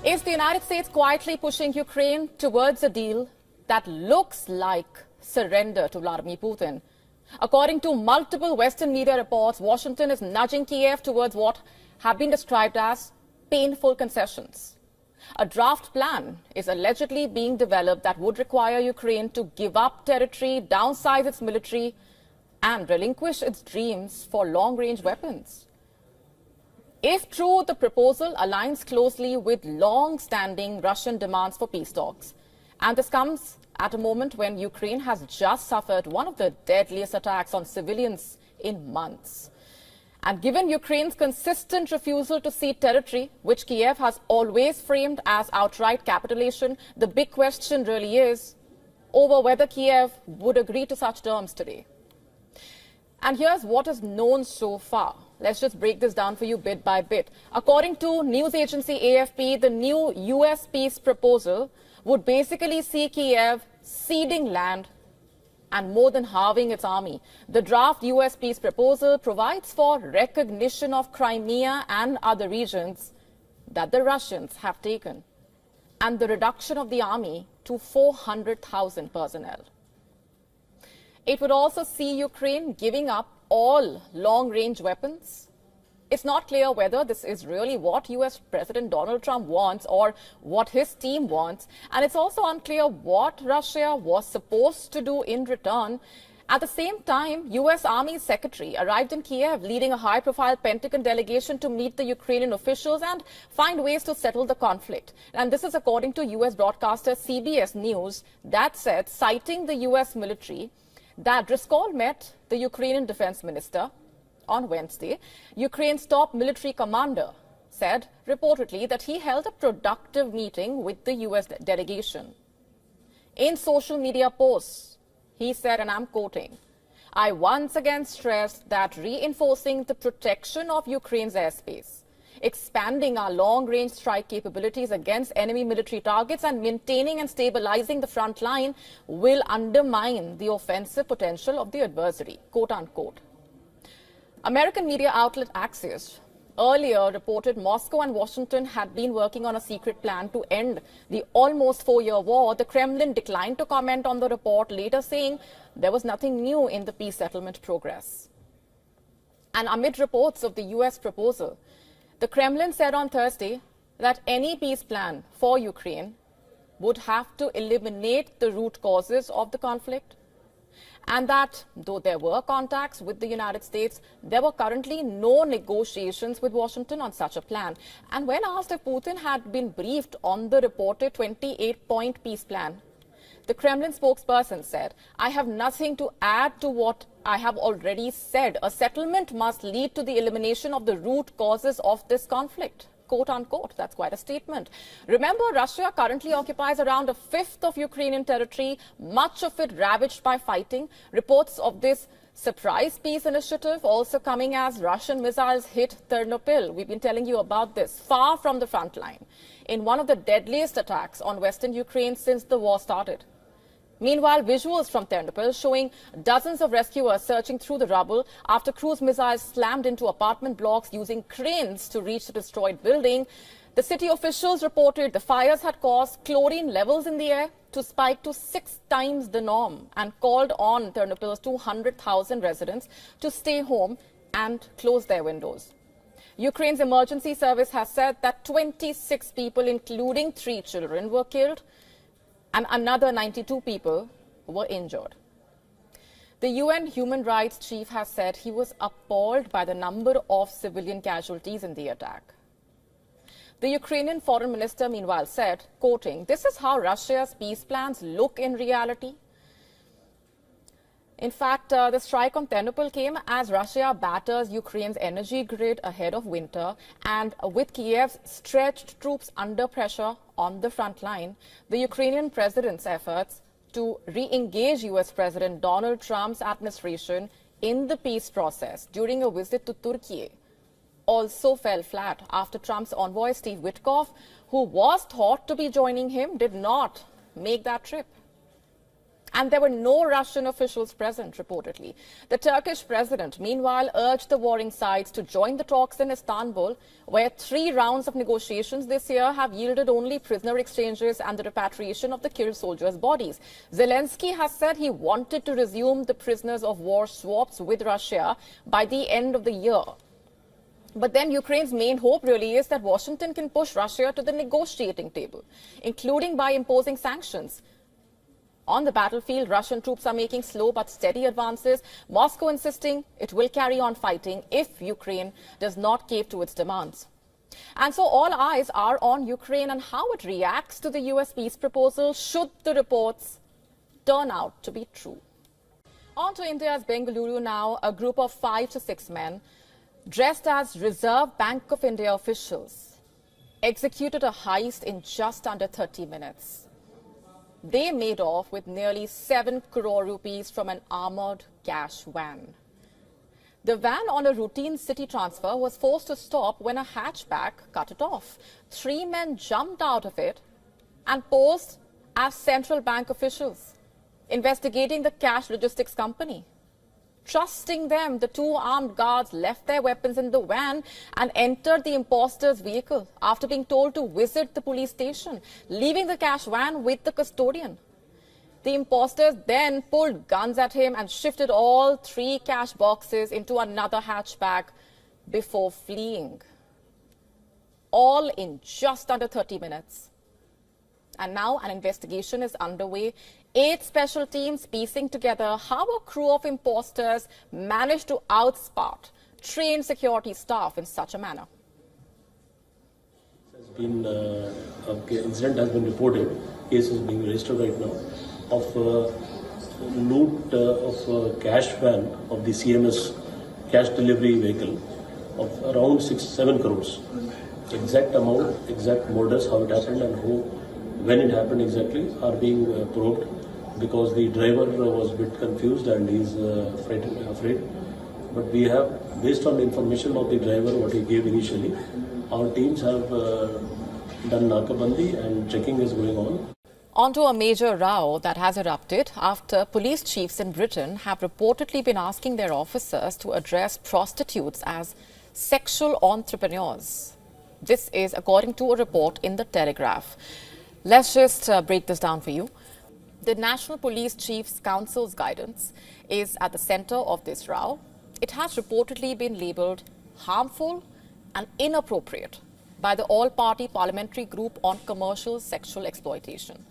Is the United States quietly pushing Ukraine towards a deal that looks like surrender to Vladimir Putin? According to multiple Western media reports, Washington is nudging Kyiv towards what have been described as painful concessions. A draft plan is allegedly being developed that would require Ukraine to give up territory, downsize its military, and relinquish its dreams for long-range weapons. If true, the proposal aligns closely with long-standing Russian demands for peace talks. And this comes at a moment when Ukraine has just suffered one of the deadliest attacks on civilians in months. And given Ukraine's consistent refusal to cede territory, which Kyiv has always framed as outright capitulation, the big question really is over whether Kyiv would agree to such terms today. And here's what is known so far. Let's just break this down for you bit by bit. According to news agency AFP, the new US peace proposal would basically see Kyiv ceding land and more than halving its army. The draft US peace proposal provides for recognition of Crimea and other regions that the Russians have taken, and the reduction of the army to 400,000 personnel. It would also see Ukraine giving up all long-range weapons. It's not clear whether this is really what US President Donald Trump wants or what his team wants. And it's also unclear what Russia was supposed to do in return. At the same time, US Army Secretary arrived in Kyiv leading a high-profile Pentagon delegation to meet the Ukrainian officials and find ways to settle the conflict. And this is according to US broadcaster CBS News that said, citing the US military, that Driscoll met the Ukrainian defense minister on Wednesday. Ukraine's top military commander said reportedly that he held a productive meeting with the US delegation. In social media posts, he said, and I'm quoting, "I once again stressed that reinforcing the protection of Ukraine's airspace, expanding our long-range strike capabilities against enemy military targets and maintaining and stabilizing the front line will undermine the offensive potential of the adversary," quote unquote. American media outlet Axios earlier reported Moscow and Washington had been working on a secret plan to end the almost 4-year war. The Kremlin declined to comment on the report, later saying there was nothing new in the peace settlement progress. And amid reports of the US proposal, the Kremlin said on Thursday that any peace plan for Ukraine would have to eliminate the root causes of the conflict, and that though there were contacts with the United States, there were currently no negotiations with Washington on such a plan. And when asked if Putin had been briefed on the reported 28-point peace plan, the Kremlin spokesperson said, "I have nothing to add to what I have already said. A settlement must lead to the elimination of the root causes of this conflict," quote unquote. That's quite a statement. Remember, Russia currently occupies around a fifth of Ukrainian territory, much of it ravaged by fighting. Reports of this surprise peace initiative also coming as Russian missiles hit Ternopil. We've been telling you about this, far from the front line, in one of the deadliest attacks on western Ukraine since the war started. Meanwhile, visuals from Ternopil showing dozens of rescuers searching through the rubble after cruise missiles slammed into apartment blocks using cranes to reach the destroyed building. The city officials reported the fires had caused chlorine levels in the air to spike to 6 times the norm and called on Ternopil's 200,000 residents to stay home and close their windows. Ukraine's emergency service has said that 26 people, including 3 children, were killed, and another 92 people were injured. The UN human rights chief has said he was appalled by the number of civilian casualties in the attack. The Ukrainian foreign minister, meanwhile, said, quoting, "This is how Russia's peace plans look in reality." In fact, the strike on Ternopil came as Russia batters Ukraine's energy grid ahead of winter, and with Kyiv's stretched troops under pressure on the front line, the Ukrainian president's efforts to re-engage US President Donald Trump's administration in the peace process during a visit to Turkey also fell flat after Trump's envoy Steve Witkoff, who was thought to be joining him, did not make that trip. and there were no Russian officials present, reportedly. The Turkish president, meanwhile, urged the warring sides to join the talks in Istanbul, where 3 rounds of negotiations this year have yielded only prisoner exchanges and the repatriation of the killed soldiers' bodies. Zelensky has said he wanted to resume the prisoners of war swaps with Russia by the end of the year. But then Ukraine's main hope really is that Washington can push Russia to the negotiating table, including by imposing sanctions. On the battlefield, Russian troops are making slow but steady advances, Moscow insisting it will carry on fighting if Ukraine does not cave to its demands. And so all eyes are on Ukraine and how it reacts to the US peace proposal should the reports turn out to be true. On to India's Bengaluru now. A group of 5 to 6 men dressed as Reserve Bank of India officials executed a heist in just under 30 minutes. They made off with nearly 7 crore rupees from an armored cash van. The van on a routine city transfer was forced to stop when a hatchback cut it off. 3 men jumped out of it and posed as central bank officials investigating the cash logistics company. Trusting them, the 2 armed guards left their weapons in the van and entered the imposter's vehicle after being told to visit the police station, leaving the cash van with the custodian. The imposters then pulled guns at him and shifted all 3 cash boxes into another hatchback before fleeing. All in just under 30 minutes. And now an investigation is underway. 8 special teams piecing together how a crew of imposters managed to outsmart trained security staff in such a manner. Incident has been reported. Case is being registered right now of loot of cash van of the CMS cash delivery vehicle of around 6-7 crores. Exact amount, exact modus, how it happened and when it happened exactly are being probed, because the driver was a bit confused and he's afraid. But we have, based on the information of the driver, what he gave initially, our teams have done Nakabandi and checking is going on. Onto a major row that has erupted after police chiefs in Britain have reportedly been asking their officers to address prostitutes as sexual entrepreneurs. This is according to a report in the Telegraph. Let's just break this down for you. The National Police Chiefs Council's guidance is at the center of this row. It has reportedly been labelled harmful and inappropriate by the all-party parliamentary group on commercial sexual exploitation.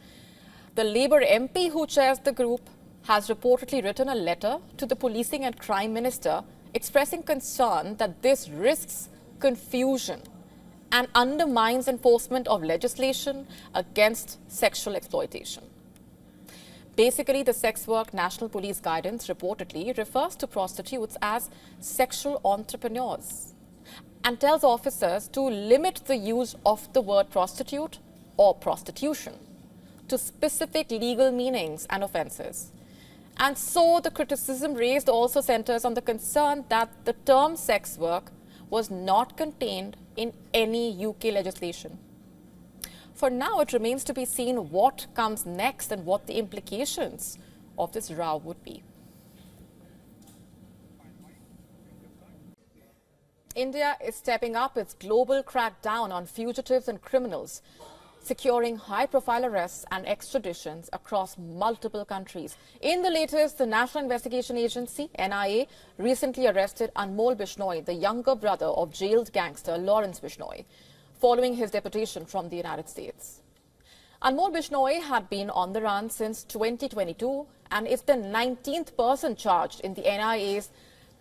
The Labour MP who chairs the group has reportedly written a letter to the Policing and Crime Minister expressing concern that this risks confusion and undermines enforcement of legislation against sexual exploitation. Basically, the Sex Work National Police Guidance reportedly refers to prostitutes as sexual entrepreneurs and tells officers to limit the use of the word prostitute or prostitution to specific legal meanings and offences. And so the criticism raised also centres on the concern that the term sex work was not contained in any UK legislation. For now, it remains to be seen what comes next and what the implications of this row would be. India is stepping up its global crackdown on fugitives and criminals, securing high-profile arrests and extraditions across multiple countries. In the latest, the National Investigation Agency, NIA, recently arrested Anmol Bishnoi, the younger brother of jailed gangster Lawrence Bishnoi, following his deportation from the United States. Anmol Bishnoi had been on the run since 2022 and is the 19th person charged in the NIA's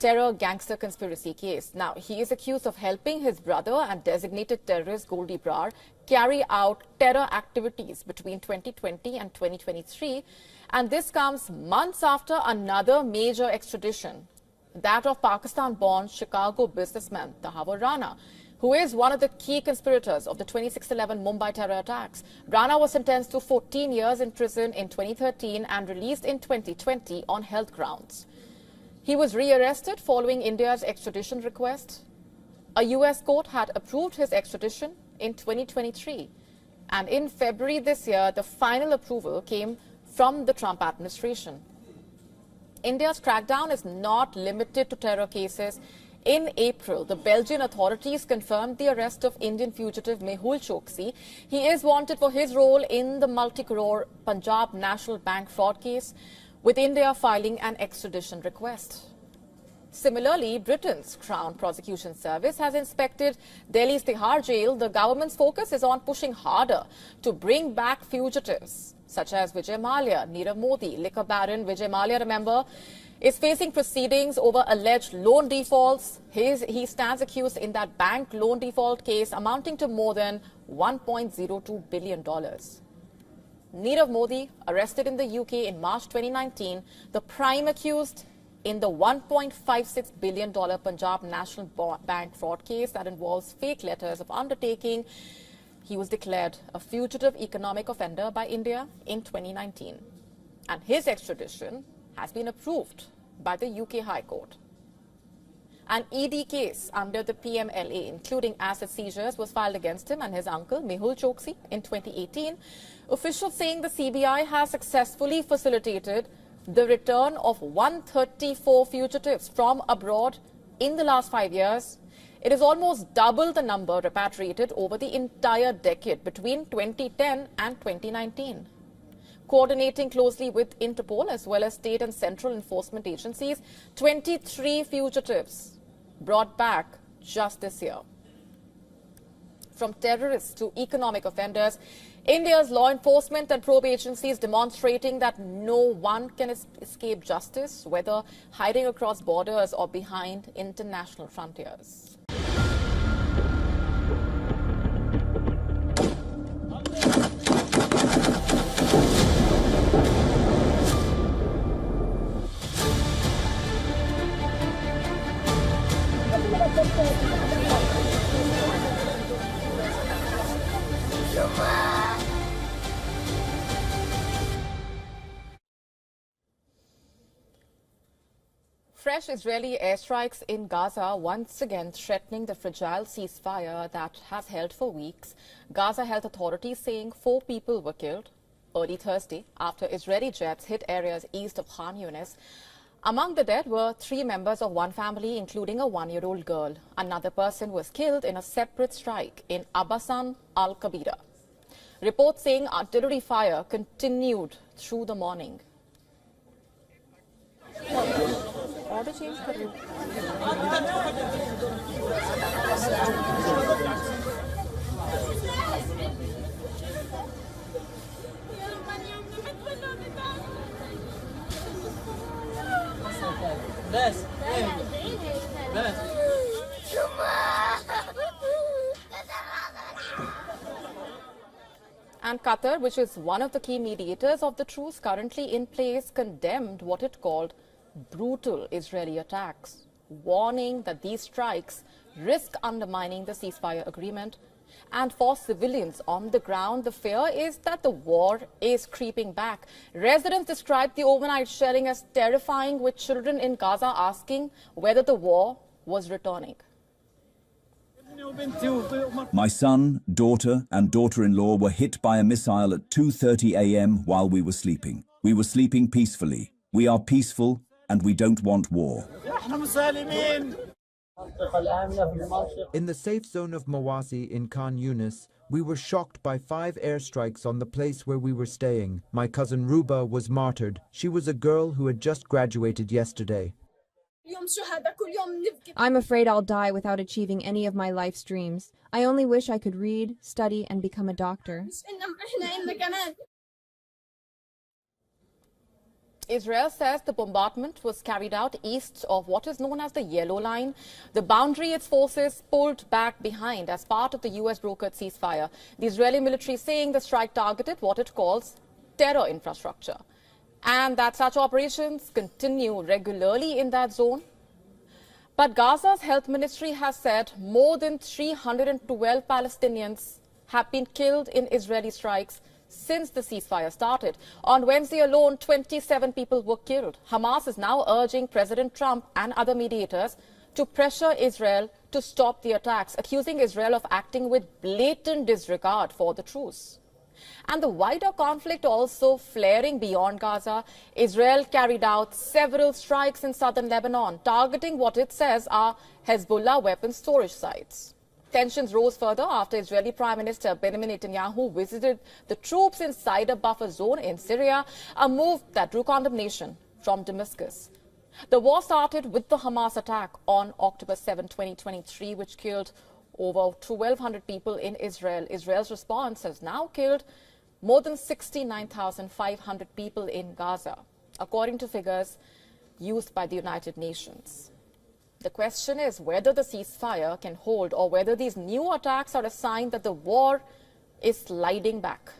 terror gangster conspiracy case. Now, he is accused of helping his brother and designated terrorist Goldy Brar carry out terror activities between 2020 and 2023. And this comes months after another major extradition, that of Pakistan-born Chicago businessman Tahawar Rana, who is one of the key conspirators of the 26/11 Mumbai terror attacks. Rana was sentenced to 14 years in prison in 2013 and released in 2020 on health grounds. He was rearrested following India's extradition request. A US court had approved his extradition in 2023. And in February this year, the final approval came from the Trump administration. India's crackdown is not limited to terror cases. In April, the Belgian authorities confirmed the arrest of Indian fugitive Mehul Choksi. He is wanted for his role in the multi-crore Punjab National Bank fraud case, with India filing an extradition request. Similarly, Britain's Crown Prosecution Service has inspected Delhi's Tihar jail. The government's focus is on pushing harder to bring back fugitives, such as Vijay Mallya, Nirav Modi. Liquor baron Vijay Mallya, remember, is facing proceedings over alleged loan defaults. He stands accused in that bank loan default case amounting to more than $1.02 billion. Nirav Modi, arrested in the UK in March 2019, the prime accused in the $1.56 billion Punjab National Bank fraud case that involves fake letters of undertaking. He was declared a fugitive economic offender by India in 2019. And his extradition has been approved by the UK High Court. An ED case under the PMLA, including asset seizures, was filed against him and his uncle, Mehul Choksi, in 2018. Officials saying the CBI has successfully facilitated the return of 134 fugitives from abroad in the last 5 years. It is almost double the number repatriated over the entire decade between 2010 and 2019. Coordinating closely with Interpol as well as state and central enforcement agencies, 23 fugitives brought back just this year. From terrorists to economic offenders, India's law enforcement and probe agencies demonstrating that no one can escape justice, whether hiding across borders or behind international frontiers. Fresh Israeli airstrikes in Gaza once again threatening the fragile ceasefire that has held for weeks. Gaza health authorities saying 4 people were killed early Thursday after Israeli jets hit areas east of Khan Yunis. Among the dead were 3 members of one family, including a 1-year-old girl. Another person was killed in a separate strike in Abbasan al-Kabira. Reports saying artillery fire continued through the morning. Order change करो. And Qatar, which is one of the key mediators of the truce currently in place, condemned what it called brutal Israeli attacks, warning that these strikes risk undermining the ceasefire agreement. And for civilians on the ground, the fear is that the war is creeping back. Residents described the overnight shelling as terrifying, with children in Gaza asking whether the war was returning. My son, daughter and daughter-in-law were hit by a missile at 2:30 a.m. while we were sleeping. We were sleeping peacefully. We are peaceful and we don't want war. In the safe zone of Mawasi in Khan Yunis, we were shocked by 5 airstrikes on the place where we were staying. My cousin Ruba was martyred. She was a girl who had just graduated yesterday. I'm afraid I'll die without achieving any of my life's dreams. I only wish I could read, study, and become a doctor. Israel says the bombardment was carried out east of what is known as the Yellow Line, the boundary its forces pulled back behind as part of the U.S. brokered ceasefire. The Israeli military saying the strike targeted what it calls terror infrastructure, and that such operations continue regularly in that zone. But Gaza's health ministry has said more than 312 Palestinians have been killed in Israeli strikes since the ceasefire started. On Wednesday alone, 27 people were killed. Hamas is now urging President Trump and other mediators to pressure Israel to stop the attacks, accusing Israel of acting with blatant disregard for the truce. And the wider conflict also flaring beyond Gaza. Israel carried out several strikes in southern Lebanon, targeting what it says are Hezbollah weapons storage sites. Tensions rose further after Israeli Prime Minister Benjamin Netanyahu visited the troops inside a buffer zone in Syria, a move that drew condemnation from Damascus. The war started with the Hamas attack on October 7, 2023, which killed over 1,200 people in Israel. Israel's response has now killed more than 69,500 people in Gaza, according to figures used by the United Nations. The question is whether the ceasefire can hold or whether these new attacks are a sign that the war is sliding back.